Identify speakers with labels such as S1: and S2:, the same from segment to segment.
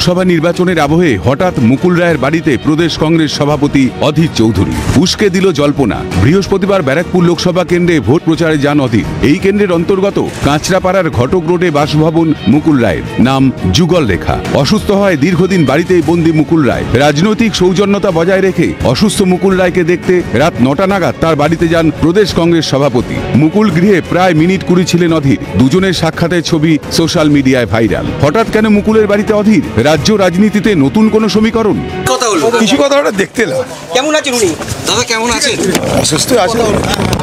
S1: লোকসভা নির্বাচনের আবহে হঠাৎ মুকুল রায়ের বাড়িতে প্রদেশ কংগ্রেস সভাপতি অধীর চৌধুরী। উস্কে দিল জল্পনা। বৃহস্পতিবার ব্যারাকপুর লোকসভা কেন্দ্রে ভোট প্রচারে যান অধীর। এই কেন্দ্রের অন্তর্গত কাঁচরাপাড়ার ঘটক রোডে বাসভবন মুকুল রায়ের, নাম যুগল রেখা। অসুস্থ হয় দীর্ঘদিন বাড়িতেই বন্দী মুকুল রায়। রাজনৈতিক সৌজন্যতা বজায় রেখে অসুস্থ মুকুল রায়কে দেখতে রাত 9টা নাগাদ তার বাড়িতে যান প্রদেশ কংগ্রেস সভাপতি। মুকুল গৃহে প্রায় মিনিট 20 ছিলেন অধীর। দুজনের সাক্ষাতের ছবি সোশ্যাল মিডিয়ায় ভাইরাল। হঠাৎ কেন মুকুলের বাড়িতে অধীর? রাজ্য রাজনীতিতে নতুন কোন সমীকরণ?
S2: কথা হলো
S3: কিছু কথা ওটা দেখতে এলাম।
S2: কেমন আছেন উনি? দাদা কেমন আছেন?
S3: অসুস্থ আছে।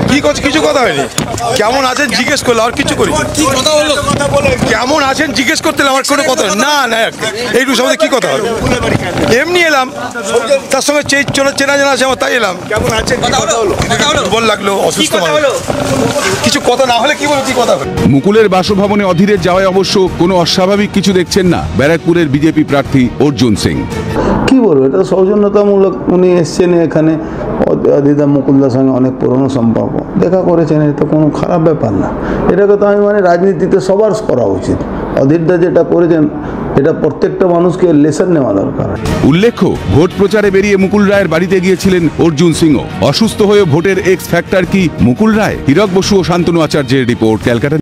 S3: কি করছে? কিছু কথা হয়নি। কেমন আছেন জিজ্ঞেস করলো, আর কিছু করি।
S2: কি কথা হলো?
S3: কেমন আছেন জিজ্ঞেস করতে এলাম, আর কোনো কথা না না এইটুকু সঙ্গে কি কথা হবে? এমনি এলাম, তার সঙ্গে চেনা জানা আছে আমার, তাই এলাম। কেমন আছেন? দুর্বল লাগলো, অসুস্থ কিছু কথা না হলে কি বলবো, কি কথা হবে?
S1: মুকুলের বাসভবনে অধীরের যাওয়ায় অবশ্য কোনো অস্বাভাবিক কিছু দেখছেন না ব্যারাকপুরের বিজেপি প্রার্থী অর্জুন সিং।
S4: কি বলবো, এটা সৌজন্যতামূলক। উনি এসছেন এখানে, অধীরদা মুকুলদার সঙ্গে অনেক পুরনো সম্পর্ক, দেখা করেছেন, এটা কোনো খারাপ ব্যাপার না। এটাকে তো আমি রাজনীতিতে সবার করা উচিত। অধীরদা যেটা করেছেন, এটা প্রত্যেকটা মানুষকে লেসন নেওয়া দরকার।
S1: উল্লেখ্য, ভোট প্রচারে বেরিয়ে মুকুল রায়ের বাড়িতে গিয়েছিলেন অর্জুন সিংও। অসুস্থ হয়ে ভোটের এক্স ফ্যাক্টর কি মুকুল রায়? হীরক বসু ও শান্তনু আচার্যের রিপোর্ট, ক্যালকাটা।